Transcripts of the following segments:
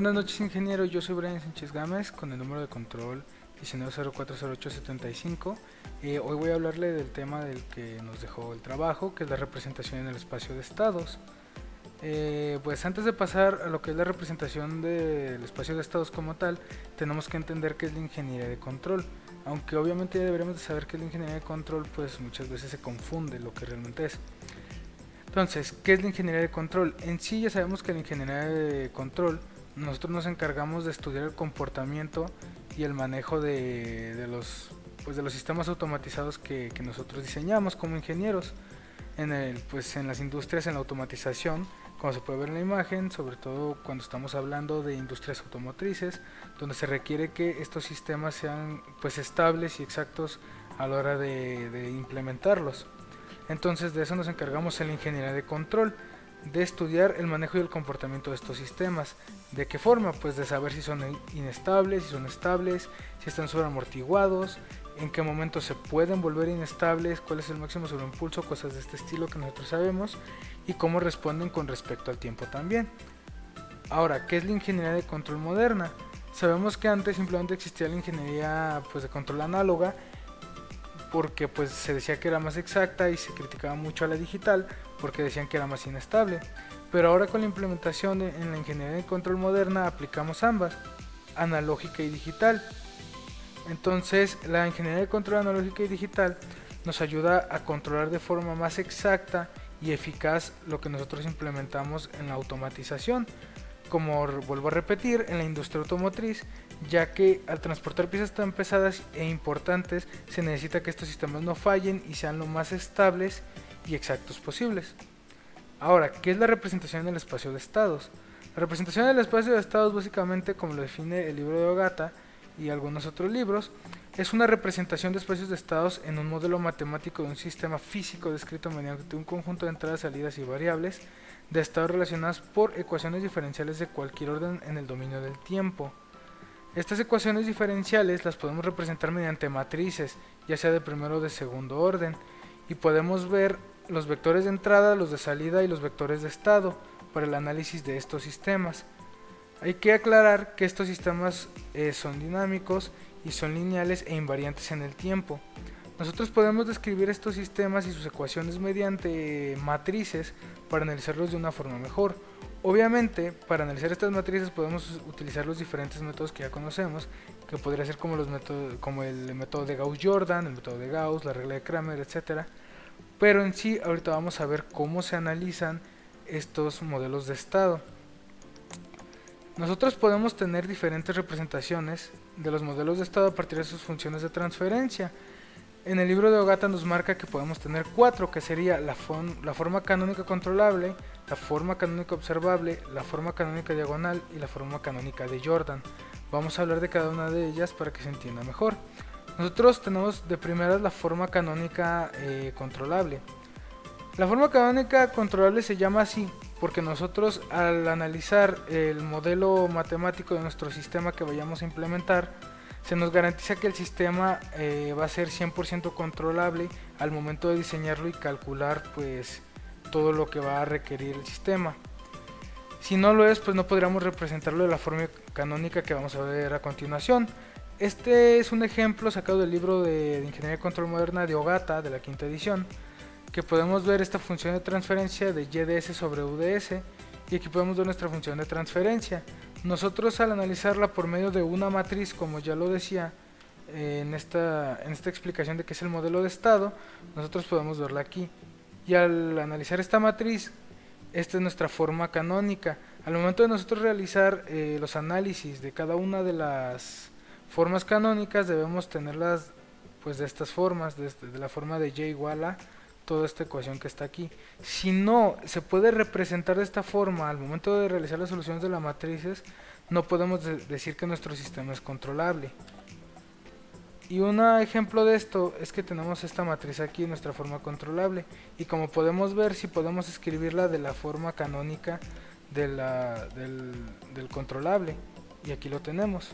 Buenas noches, ingeniero. Yo soy Brian Sánchez Gámez con el número de control 19040875. Hoy voy a hablarle del tema del que nos dejó el trabajo, que es la representación en el espacio de estados. Pues antes de pasar a lo que es la representación del espacio de estados como tal, tenemos que entender qué es la ingeniería de control. Aunque obviamente ya deberíamos de saber qué es la ingeniería de control, pues muchas veces se confunde lo que realmente es. Entonces, ¿qué es la ingeniería de control? En sí ya sabemos que la ingeniería de control, nosotros nos encargamos de estudiar el comportamiento y el manejo de los sistemas automatizados que nosotros diseñamos como ingenieros. En las industrias, en la automatización, como se puede ver en la imagen, sobre todo cuando estamos hablando de industrias automotrices, donde se requiere que estos sistemas sean pues estables y exactos a la hora de implementarlos. Entonces de eso nos encargamos en la ingeniería de control, de estudiar el manejo y el comportamiento de estos sistemas. ¿De qué forma? Pues de saber si son inestables, si son estables, si están sobreamortiguados, en qué momento se pueden volver inestables, cuál es el máximo sobreimpulso, cosas de este estilo que nosotros sabemos, y cómo responden con respecto al tiempo también. Ahora, ¿qué es la ingeniería de control moderna? Sabemos que antes simplemente existía la ingeniería pues, de control análoga, porque pues se decía que era más exacta y se criticaba mucho a la digital porque decían que era más inestable. Pero ahora con la implementación en la ingeniería de control moderna aplicamos ambas, analógica y digital. Entonces la ingeniería de control analógica y digital nos ayuda a controlar de forma más exacta y eficaz lo que nosotros implementamos en la automatización, como vuelvo a repetir, en la industria automotriz, ya que al transportar piezas tan pesadas e importantes se necesita que estos sistemas no fallen y sean lo más estables y exactos posibles. Ahora, ¿qué es la representación en el espacio de estados? La representación del espacio de estados, básicamente, como lo define el libro de Ogata y algunos otros libros, es una representación de espacios de estados en un modelo matemático de un sistema físico descrito mediante un conjunto de entradas, salidas y variables de estados relacionadas por ecuaciones diferenciales de cualquier orden en el dominio del tiempo. Estas ecuaciones diferenciales las podemos representar mediante matrices, ya sea de primero o de segundo orden, y podemos ver los vectores de entrada, los de salida y los vectores de estado para el análisis de estos sistemas. Hay que aclarar que estos sistemas son dinámicos y son lineales e invariantes en el tiempo. Nosotros podemos describir estos sistemas y sus ecuaciones mediante matrices para analizarlos de una forma mejor. Obviamente, para analizar estas matrices podemos utilizar los diferentes métodos que ya conocemos, que podría ser como el método de Gauss-Jordan, el método de Gauss, la regla de Kramer, etc. Pero en sí, ahorita vamos a ver cómo se analizan estos modelos de estado. Nosotros podemos tener diferentes representaciones de los modelos de estado a partir de sus funciones de transferencia. En el libro de Ogata nos marca que podemos tener 4, que sería la forma canónica controlable, la forma canónica observable, la forma canónica diagonal y la forma canónica de Jordan. Vamos a hablar de cada una de ellas para que se entienda mejor. Nosotros tenemos de primeras la forma canónica controlable. La forma canónica controlable se llama así porque nosotros al analizar el modelo matemático de nuestro sistema que vayamos a implementar, se nos garantiza que el sistema va a ser 100% controlable al momento de diseñarlo y calcular pues todo lo que va a requerir el sistema. Si no lo es, pues no podríamos representarlo de la forma canónica que vamos a ver a continuación. Este es un ejemplo sacado del libro de Ingeniería de Control Moderna de Ogata, de la quinta edición, que podemos ver esta función de transferencia de YDS sobre UDS, y aquí podemos ver nuestra función de transferencia. Nosotros al analizarla por medio de una matriz, como ya lo decía en esta explicación de qué es el modelo de estado, nosotros podemos verla aquí. Y al analizar esta matriz, esta es nuestra forma canónica. Al momento de nosotros realizar los análisis de cada una de las formas canónicas, debemos tenerlas pues de estas formas, de la forma de y igual a toda esta ecuación que está aquí. Si no se puede representar de esta forma al momento de realizar las soluciones de las matrices, no podemos decir que nuestro sistema es controlable. Y un ejemplo de esto es que tenemos esta matriz aquí, nuestra forma controlable, y como podemos ver, si podemos escribirla de la forma canónica del controlable, y aquí lo tenemos.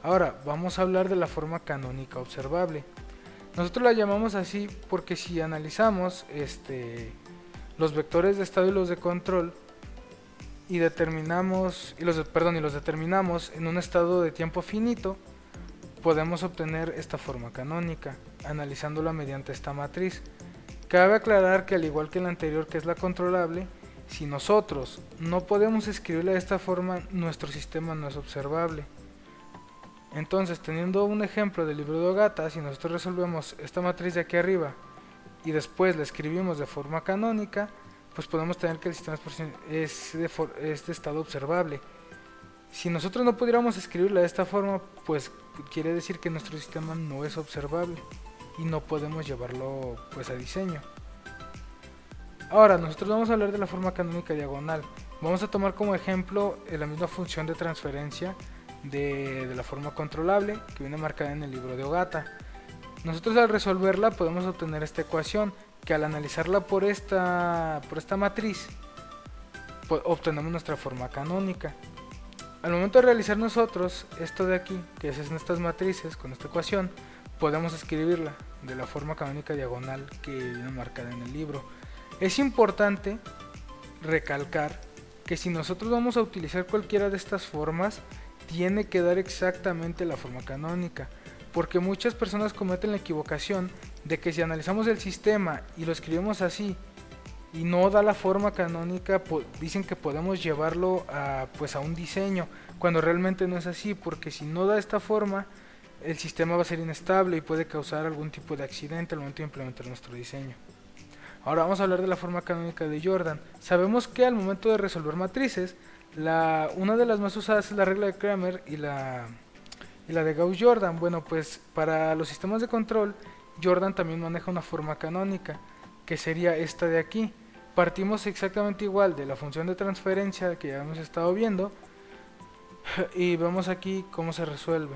Ahora vamos a hablar de la forma canónica observable. Nosotros la llamamos así porque si analizamos los vectores de estado y los de control, y los determinamos en un estado de tiempo finito, podemos obtener esta forma canónica, analizándola mediante esta matriz. Cabe aclarar que al igual que la anterior, que es la controlable, si nosotros no podemos escribirla de esta forma, nuestro sistema no es observable. Entonces, teniendo un ejemplo del libro de Ogata, si nosotros resolvemos esta matriz de aquí arriba y después la escribimos de forma canónica, pues podemos tener que el sistema es de estado observable. Si nosotros no pudiéramos escribirla de esta forma, pues quiere decir que nuestro sistema no es observable y no podemos llevarlo pues a diseño. Ahora, nosotros vamos a hablar de la forma canónica diagonal. Vamos a tomar como ejemplo la misma función de transferencia de la forma controlable que viene marcada en el libro de Ogata. Nosotros al resolverla podemos obtener esta ecuación, que al analizarla por esta matriz obtenemos nuestra forma canónica. Al momento de realizar nosotros esto de aquí, que es en estas matrices con esta ecuación, podemos escribirla de la forma canónica diagonal que viene marcada en el libro. Es importante recalcar que si nosotros vamos a utilizar cualquiera de estas formas, tiene que dar exactamente la forma canónica, porque muchas personas cometen la equivocación de que si analizamos el sistema y lo escribimos así y no da la forma canónica, dicen que podemos llevarlo a un diseño, cuando realmente no es así, porque si no da esta forma, el sistema va a ser inestable y puede causar algún tipo de accidente al momento de implementar nuestro diseño. Ahora vamos a hablar de la forma canónica de Jordan. Sabemos que al momento de resolver matrices, una de las más usadas es la regla de Cramer y la de Gauss-Jordan. Bueno, pues para los sistemas de control, Jordan también maneja una forma canónica, que sería esta de aquí. Partimos exactamente igual de la función de transferencia que ya hemos estado viendo y vemos aquí cómo se resuelve,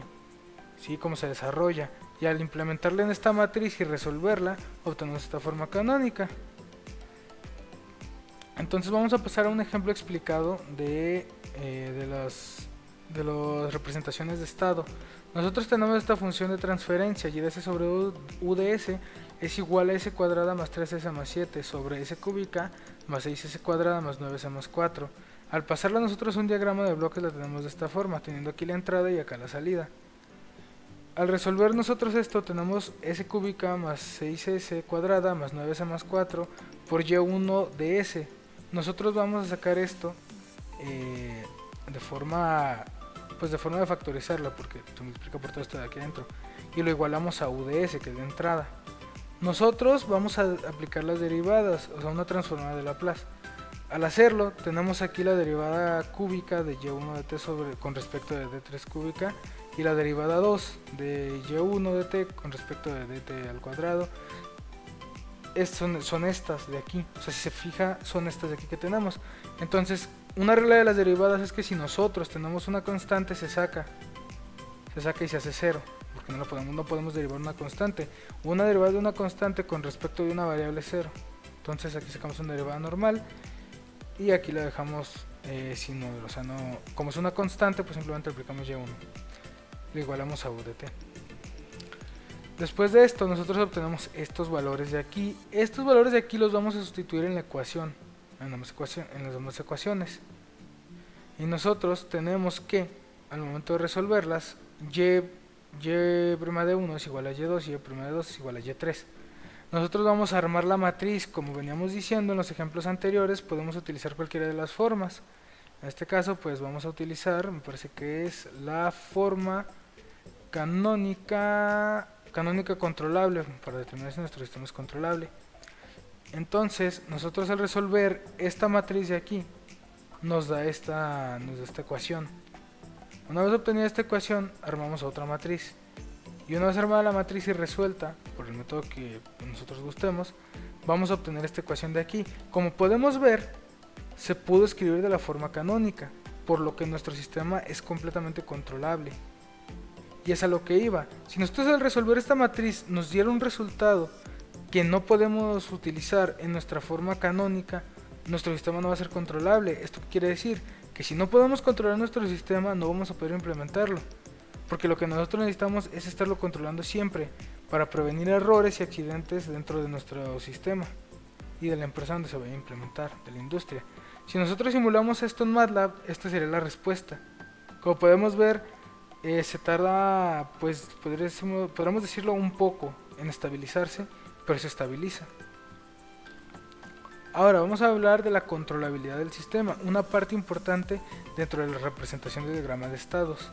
¿sí? Cómo se desarrolla. Y al implementarla en esta matriz y resolverla, obtenemos esta forma canónica. Entonces vamos a pasar a un ejemplo explicado de las representaciones de estado. Nosotros tenemos esta función de transferencia, y ds sobre uds es igual a s cuadrada más 3s más 7 sobre s cúbica más 6s cuadrada más 9s más 4. Al pasarla nosotros un diagrama de bloques la tenemos de esta forma, teniendo aquí la entrada y acá la salida. Al resolver nosotros esto, tenemos s cúbica más 6s cuadrada más 9s más 4 por y1 de s. Nosotros vamos a sacar esto de forma de factorizarla, porque se multiplica por todo esto de aquí adentro, y lo igualamos a uds, que es de entrada. Nosotros vamos a aplicar las derivadas, o sea, una transformada de Laplace. Al hacerlo, tenemos aquí la derivada cúbica de y1 de t con respecto de d3 cúbica, y la derivada 2 de y1 de t con respecto de dt al cuadrado. Son estas de aquí, o sea, si se fija, son estas de aquí que tenemos. Entonces, una regla de las derivadas es que si nosotros tenemos una constante, se saca y se hace cero, porque no podemos derivar una constante. Una derivada de una constante con respecto de una variable cero. Entonces aquí sacamos una derivada normal y aquí la dejamos sin módulo, o sea, como es una constante, pues simplemente aplicamos y1, lo igualamos a u de t. Después de esto, nosotros obtenemos estos valores de aquí. Estos valores de aquí los vamos a sustituir en la ecuación, en las demás ecuaciones. Y nosotros tenemos que, al momento de resolverlas, y' de 1 es igual a y2 y y' de 2 es igual a y3. Nosotros vamos a armar la matriz, como veníamos diciendo en los ejemplos anteriores, podemos utilizar cualquiera de las formas. En este caso, pues vamos a utilizar, me parece que es la forma canónica controlable, para determinar si nuestro sistema es controlable. Entonces, nosotros al resolver esta matriz de aquí, nos da esta ecuación. Una vez obtenida esta ecuación, armamos otra matriz. Y una vez armada la matriz y resuelta, por el método que nosotros gustemos, vamos a obtener esta ecuación de aquí. Como podemos ver, se pudo escribir de la forma canónica, por lo que nuestro sistema es completamente controlable. Y es a lo que iba. Si nosotros al resolver esta matriz nos diera un resultado que no podemos utilizar en nuestra forma canónica, nuestro sistema no va a ser controlable. ¿Esto qué quiere decir? Que si no podemos controlar nuestro sistema, no vamos a poder implementarlo. Porque lo que nosotros necesitamos es estarlo controlando siempre, para prevenir errores y accidentes dentro de nuestro sistema y de la empresa donde se vaya a implementar, de la industria. Si nosotros simulamos esto en MATLAB, esta sería la respuesta. Como podemos ver, se tarda, pues podríamos decirlo, un poco en estabilizarse, pero se estabiliza. Ahora vamos a hablar de la controlabilidad del sistema, una parte importante dentro de la representación del diagrama de estados.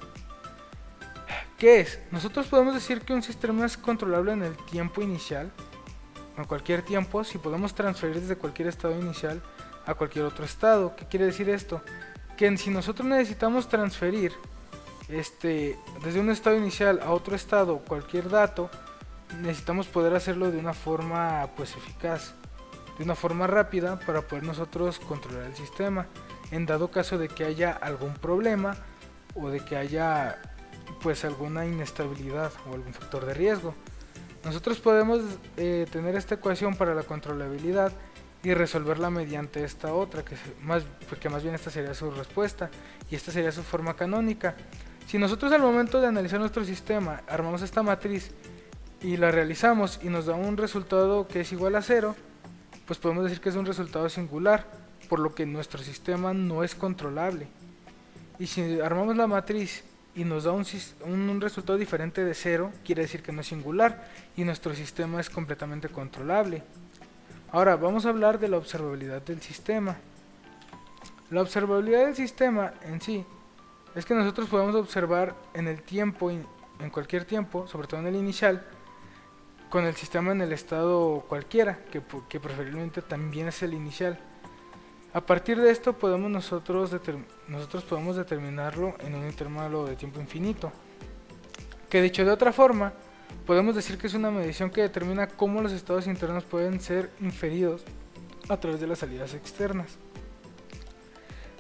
¿Qué es? Nosotros podemos decir que un sistema es controlable en el tiempo inicial, en cualquier tiempo, si podemos transferir desde cualquier estado inicial a cualquier otro estado. ¿Qué quiere decir esto? Que si nosotros necesitamos transferir desde un estado inicial a otro estado cualquier dato, necesitamos poder hacerlo de una forma pues eficaz, de una forma rápida, para poder nosotros controlar el sistema en dado caso de que haya algún problema o de que haya pues alguna inestabilidad o algún factor de riesgo. Nosotros podemos tener esta ecuación para la controlabilidad y resolverla mediante esta otra, porque más bien esta sería su respuesta y esta sería su forma canónica. Si nosotros al momento de analizar nuestro sistema armamos esta matriz y la realizamos y nos da un resultado que es igual a 0, pues podemos decir que es un resultado singular, por lo que nuestro sistema no es controlable. Y si armamos la matriz y nos da un resultado diferente de 0, quiere decir que no es singular y nuestro sistema es completamente controlable. Ahora vamos a hablar de la observabilidad del sistema. La observabilidad del sistema en sí es que nosotros podemos observar en el tiempo, en cualquier tiempo, sobre todo en el inicial, con el sistema en el estado cualquiera, que preferiblemente también es el inicial. A partir de esto nosotros podemos determinarlo en un intervalo de tiempo infinito, que dicho de otra forma, podemos decir que es una medición que determina cómo los estados internos pueden ser inferidos a través de las salidas externas.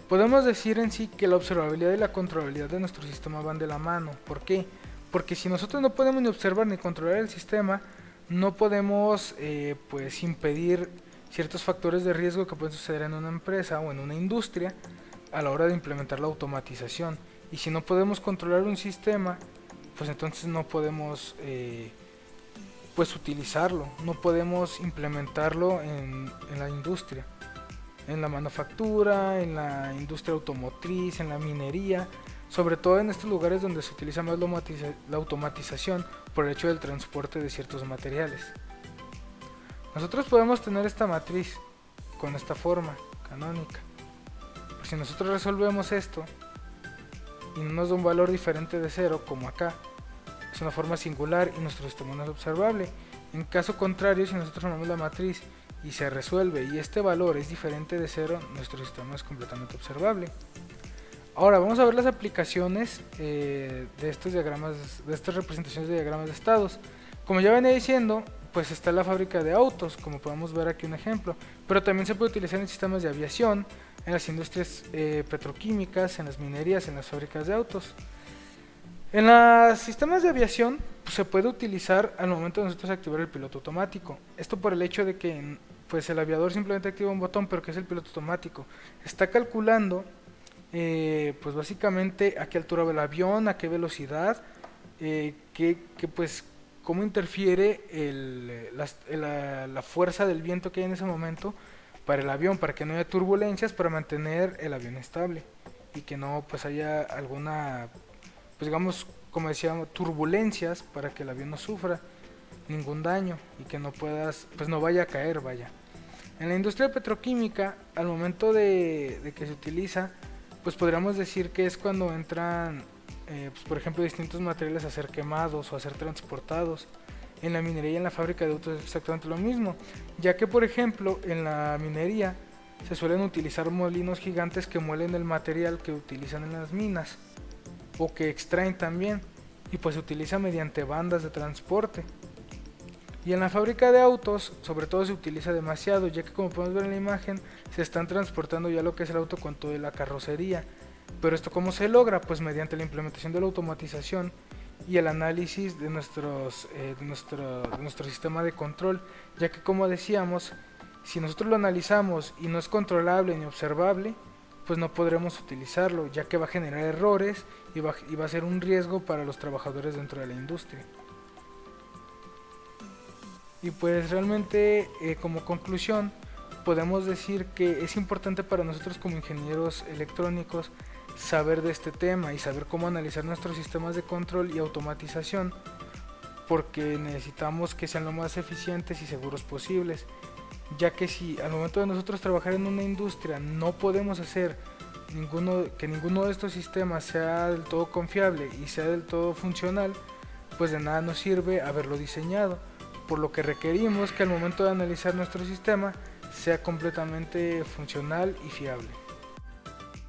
Podemos decir en sí que la observabilidad y la controlabilidad de nuestro sistema van de la mano. ¿Por qué? Porque si nosotros no podemos ni observar ni controlar el sistema, no podemos pues impedir ciertos factores de riesgo que pueden suceder en una empresa o en una industria a la hora de implementar la automatización. Y si no podemos controlar un sistema, pues entonces no podemos pues utilizarlo, no podemos implementarlo en la industria, en la manufactura, en la industria automotriz, en la minería, sobre todo en estos lugares donde se utiliza más la automatización por el hecho del transporte de ciertos materiales. Nosotros podemos tener esta matriz con esta forma canónica. Pero si nosotros resolvemos esto y no nos da un valor diferente de 0, como acá, es una forma singular y nuestro sistema no es observable. En caso contrario, si nosotros formamos la matriz y se resuelve y este valor es diferente de 0, nuestro sistema es completamente observable. Ahora vamos a ver las aplicaciones de estos diagramas, de estas representaciones de diagramas de estados. Como ya venía diciendo, pues está la fábrica de autos, como podemos ver aquí un ejemplo, pero también se puede utilizar en sistemas de aviación, en las industrias petroquímicas, en las minerías, en las fábricas de autos. En los sistemas de aviación pues, se puede utilizar al momento de nosotros activar el piloto automático. Esto por el hecho de que pues, el aviador simplemente activa un botón, pero que es el piloto automático. Está calculando pues básicamente a qué altura va el avión, a qué velocidad, pues cómo interfiere la fuerza del viento que hay en ese momento para el avión, para que no haya turbulencias, para mantener el avión estable y que no pues haya alguna, pues digamos, como decíamos, turbulencias, para que el avión no sufra ningún daño y que no pues no vaya a caer, vaya. En la industria petroquímica, al momento de que se utiliza, pues podríamos decir que es cuando entran pues por ejemplo distintos materiales a ser quemados o a ser transportados. En la minería y en la fábrica de autos es exactamente lo mismo, ya que por ejemplo en la minería se suelen utilizar molinos gigantes que muelen el material que utilizan en las minas o que extraen también, y pues se utiliza mediante bandas de transporte. Y en la fábrica de autos sobre todo se utiliza demasiado, ya que como podemos ver en la imagen se están transportando ya lo que es el auto con toda la carrocería. Pero esto ¿cómo se logra? Pues mediante la implementación de la automatización y el análisis de nuestro sistema de control, ya que como decíamos, si nosotros lo analizamos y no es controlable ni observable, pues no podremos utilizarlo, ya que va a generar errores y va a ser un riesgo para los trabajadores dentro de la industria. Y pues realmente como conclusión podemos decir que es importante para nosotros como ingenieros electrónicos saber de este tema y saber cómo analizar nuestros sistemas de control y automatización, porque necesitamos que sean lo más eficientes y seguros posibles, ya que si al momento de nosotros trabajar en una industria no podemos hacer que ninguno de estos sistemas sea del todo confiable y sea del todo funcional, pues de nada nos sirve haberlo diseñado, por lo que requerimos que al momento de analizar nuestro sistema sea completamente funcional y fiable.